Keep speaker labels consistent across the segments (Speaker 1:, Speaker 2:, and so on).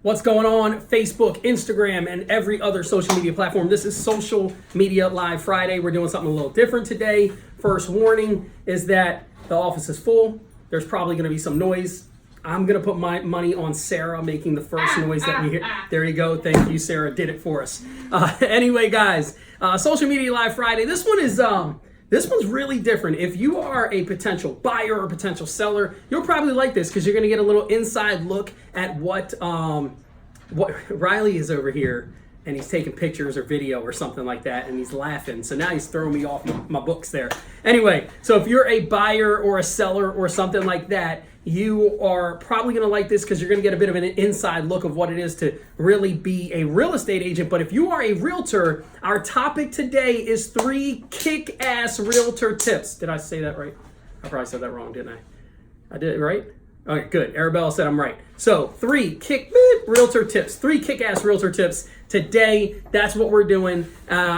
Speaker 1: What's going on? Facebook, Instagram, and every other social media platform. This is Social Media Live Friday. We're doing something a little different today. First warning is that the office is full. There's probably going to be some noise. I'm going to put my money on Sarah making the first noise that we hear. There you go. Thank you, Sarah. Did it for us. Anyway, guys, Social Media Live Friday. This one's really different. If you are a potential buyer or potential seller, you'll probably like this because you're going to get a little inside look at what Riley is over here, and he's taking pictures or video or something like that, and he's laughing. So now he's throwing me off my books there. Anyway, so if you're a buyer or a seller or something like that, you are probably going to like this because you're going to get a bit of an inside look of what it is to really be a real estate agent. But if you are a realtor, our topic today is 3 kick-ass realtor tips. Did I say that right? I probably said that wrong, didn't I? I did it right? Okay, good. Arabella said I'm right. So 3 realtor tips, 3 kick-ass realtor tips today. That's what we're doing.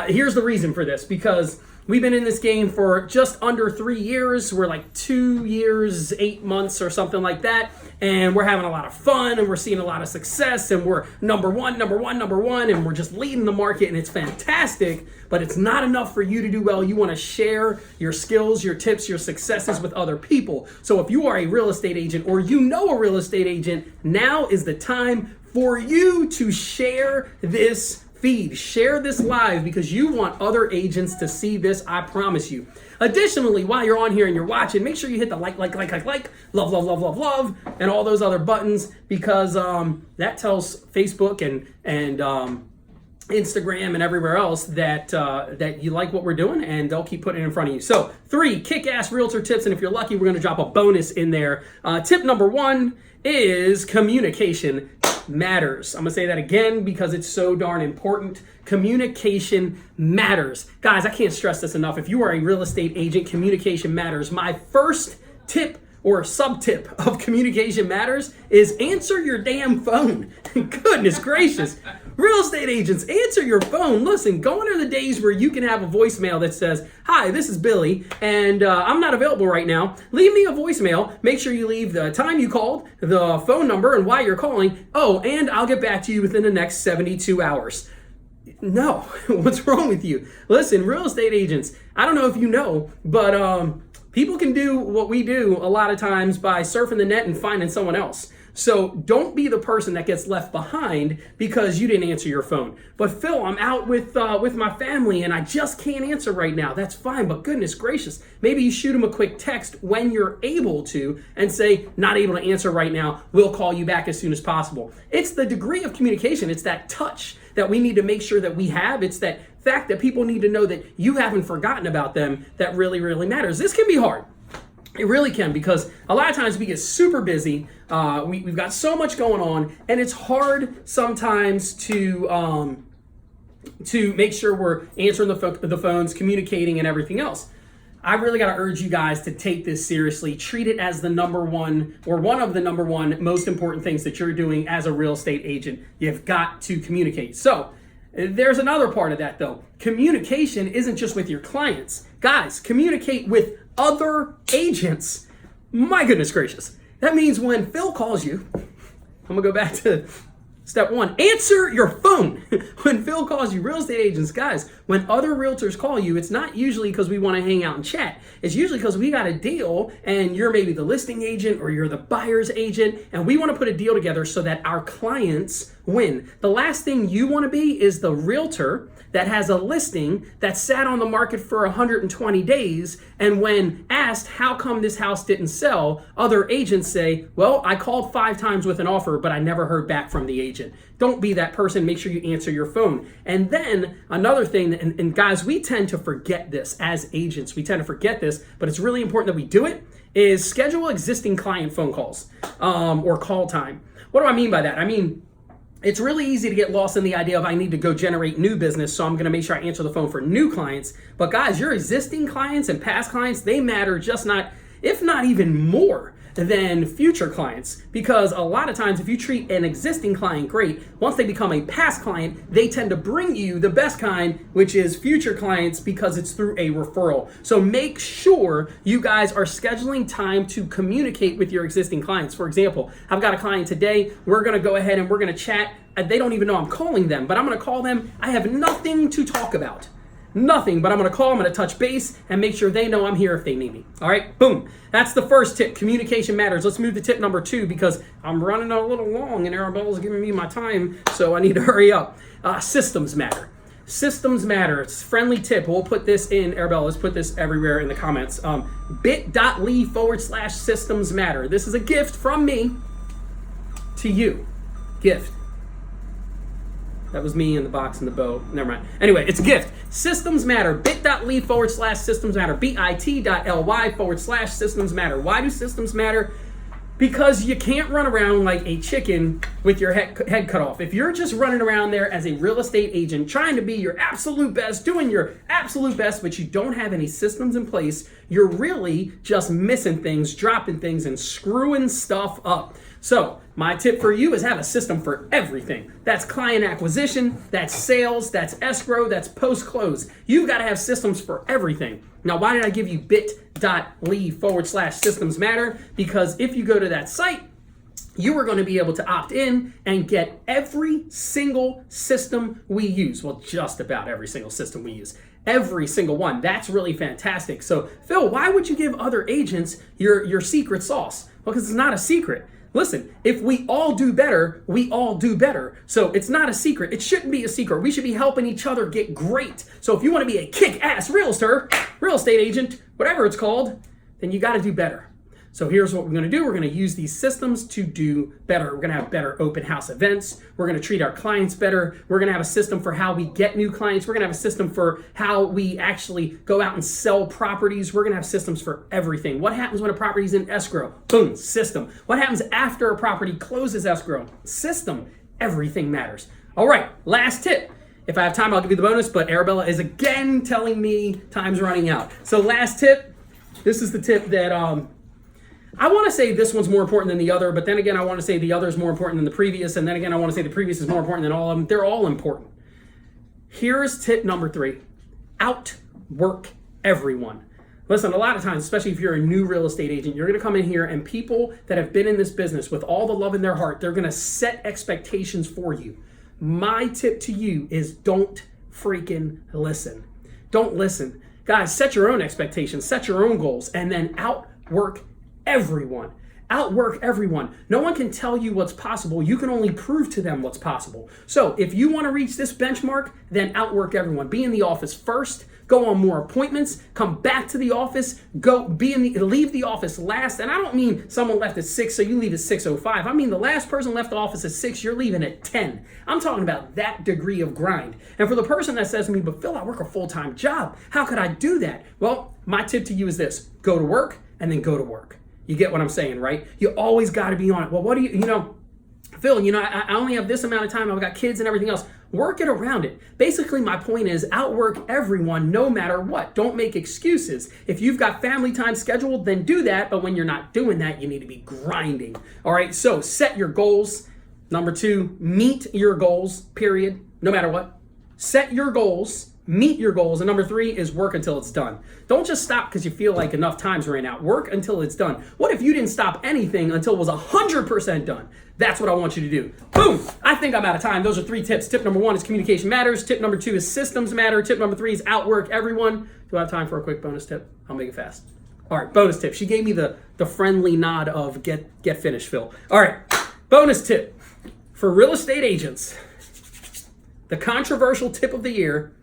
Speaker 1: Here's the reason for this, because we've been in this game for just under 3 years. We're like 2 years, 8 months or something like that. And we're having a lot of fun and we're seeing a lot of success and we're number one, and we're just leading the market and it's fantastic, but it's not enough for you to do well. You want to share your skills, your tips, your successes with other people. So if you are a real estate agent or you know a real estate agent, now is the time for you to share this feed. Share this live because you want other agents to see this, I promise you. Additionally, while you're on here and you're watching, make sure you hit the like, love, and all those other buttons because that tells Facebook and Instagram and everywhere else that you like what we're doing, and they'll keep putting it in front of you. So 3 kick-ass realtor tips, and if you're lucky, we're going to drop a bonus in there. Tip number 1 is communication matters. I'm going to say that again because it's so darn important. Communication matters. Guys, I can't stress this enough. If you are a real estate agent, communication matters. My first tip or sub-tip of communication matters is answer your damn phone. Goodness gracious. Real estate agents, answer your phone. Listen, gone are the days where you can have a voicemail that says, "Hi, this is Billy, and I'm not available right now. Leave me a voicemail. Make sure you leave the time you called, the phone number, and why you're calling. Oh, and I'll get back to you within the next 72 hours. No, what's wrong with you? Listen, real estate agents, I don't know if you know, but people can do what we do a lot of times by surfing the net and finding someone else. So don't be the person that gets left behind because you didn't answer your phone. But Phil, I'm out with my family and I just can't answer right now. That's fine, but goodness gracious, maybe you shoot them a quick text when you're able to and say, not able to answer right now, we'll call you back as soon as possible. It's the degree of communication, it's that touch that we need to make sure that we have. It's that fact that people need to know that you haven't forgotten about them that really, really matters. This can be hard. It really can, because a lot of times we get super busy. We've got so much going on, and it's hard sometimes to make sure we're answering the phones, communicating, and everything else. I really got to urge you guys to take this seriously. Treat it as the number one or one of the number one most important things that you're doing as a real estate agent. You've got to communicate. So there's another part of that, though. Communication isn't just with your clients. Guys, communicate with other agents. My goodness gracious. That means when Phil calls you, I'm going to go back to step 1. Answer your phone. When Phil calls you, real estate agents, guys, when other realtors call you, it's not usually because we want to hang out and chat. It's usually because we got a deal and you're maybe the listing agent or you're the buyer's agent, and we want to put a deal together so that our clients win. The last thing you want to be is the realtor that has a listing that sat on the market for 120 days, and when asked how come this house didn't sell, other agents say, well, I called 5 times with an offer, but I never heard back from the agent. Don't be that person. Make sure you answer your phone. And then another thing, and guys, we tend to forget this as agents. We tend to forget this, but it's really important that we do it, is schedule existing client phone calls or call time. What do I mean by that? I mean, it's really easy to get lost in the idea of I need to go generate new business, so I'm going to make sure I answer the phone for new clients. But guys, your existing clients and past clients, they matter just not, if not even more. than future clients, because a lot of times if you treat an existing client great, once they become a past client, they tend to bring you the best kind, which is future clients, because it's through a referral. So make sure you guys are scheduling time to communicate with your existing clients. For example, I've got a client today. We're going to go ahead and we're going to chat. They don't even know I'm calling them, but I'm going to call them. I have nothing to talk about. Nothing, but I'm going to call, I'm going to touch base and make sure they know I'm here if they need me. All right, boom. That's the first tip. Communication matters. Let's move to tip number 2, because I'm running a little long and Arabella's giving me my time, so I need to hurry up. Systems matter. Systems matter. It's a friendly tip. We'll put this in, Arabella, let's put this everywhere in the comments. bit.ly/systems matter. This is a gift from me to you. Gift. That was me in the box and the bow. Never mind. Anyway, it's a gift. Systems matter. bit.ly/systems matter. bit.ly/systems matter. Why do systems matter? Because you can't run around like a chicken with your head cut off. If you're just running around there as a real estate agent, trying to be your absolute best, doing your absolute best, but you don't have any systems in place, you're really just missing things, dropping things, and screwing stuff up. So my tip for you is have a system for everything. That's client acquisition, that's sales, that's escrow, that's post-close. You've got to have systems for everything. Now, why did I give you bit.ly/systems matter? Because if you go to that site, you are going to be able to opt in and get every single system we use. Well, just about every single system we use. Every single one. That's really fantastic. So, Phil, why would you give other agents your secret sauce? Well, because it's not a secret. Listen, if we all do better, we all do better. So it's not a secret. It shouldn't be a secret. We should be helping each other get great. So if you want to be a kick-ass realtor, real estate agent, whatever it's called, then you got to do better. So here's what we're going to do. We're going to use these systems to do better. We're going to have better open house events. We're going to treat our clients better. We're going to have a system for how we get new clients. We're going to have a system for how we actually go out and sell properties. We're going to have systems for everything. What happens when a property's in escrow? Boom, system. What happens after a property closes escrow? System. Everything matters. All right, last tip. If I have time, I'll give you the bonus, but Arabella is again telling me time's running out. So last tip, this is the tip that I want to say this one's more important than the other, but then again, I want to say the other is more important than the previous, and then again, I want to say the previous is more important than all of them. They're all important. Here's tip number 3. Outwork everyone. Listen, a lot of times, especially if you're a new real estate agent, you're going to come in here and people that have been in this business with all the love in their heart, they're going to set expectations for you. My tip to you is don't freaking listen. Don't listen. Guys, set your own expectations, set your own goals, and then outwork everyone. Outwork everyone. No one can tell you what's possible. You can only prove to them what's possible. So if you want to reach this benchmark, then outwork everyone. Be in the office first. Go on more appointments. Come back to the office. Leave the office last. And I don't mean someone left at 6, so you leave at 6:05. I mean the last person left the office at 6, you're leaving at 10. I'm talking about that degree of grind. And for the person that says to me, but Phil, I work a full-time job. How could I do that? Well, my tip to you is this. Go to work and then go to work. You get what I'm saying, right? You always got to be on it. Well, what do you know, Phil, I only have this amount of time. I've got kids and everything else. Work it around it. Basically, my point is outwork everyone no matter what. Don't make excuses. If you've got family time scheduled, then do that. But when you're not doing that, you need to be grinding. All right, so set your goals. Number 2, meet your goals, period, no matter what. Set your goals. Meet your goals. And number 3 is work until it's done. Don't just stop because you feel like enough time's ran out. Work until it's done. What if you didn't stop anything until it was 100% done? That's what I want you to do. Boom. I think I'm out of time. Those are 3 tips. Tip number 1 is communication matters. Tip number 2 is systems matter. Tip number 3 is outwork everyone. Do I have time for a quick bonus tip? I'll make it fast. All right, bonus tip. She gave me the friendly nod of get finished, Phil. All right, bonus tip for real estate agents. The controversial tip of the year.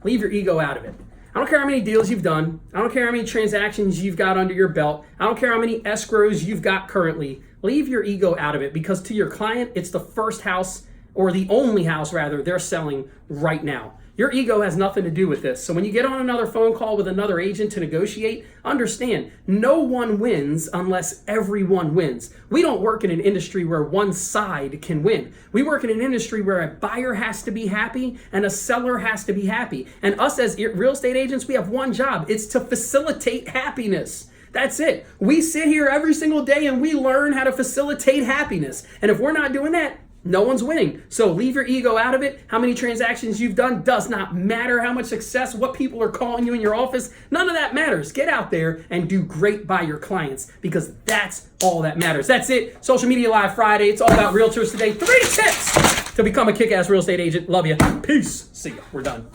Speaker 1: Leave your ego out of it. I don't care how many deals you've done. I don't care how many transactions you've got under your belt. I don't care how many escrows you've got currently. Leave your ego out of it, because to your client, it's the first house, or the only house rather, they're selling right now. Your ego has nothing to do with this. So when you get on another phone call with another agent to negotiate, understand, no one wins unless everyone wins. We don't work in an industry where one side can win. We work in an industry where a buyer has to be happy and a seller has to be happy. And us as real estate agents, we have one job. It's to facilitate happiness. That's it. We sit here every single day and we learn how to facilitate happiness. And if we're not doing that, no one's winning. So leave your ego out of it. How many transactions you've done does not matter. How much success, what people are calling you in your office, none of that matters. Get out there and do great by your clients, because that's all that matters. That's it. Social Media Live Friday. It's all about realtors today. 3 tips to become a kick-ass real estate agent. Love you. Peace. See ya. We're done.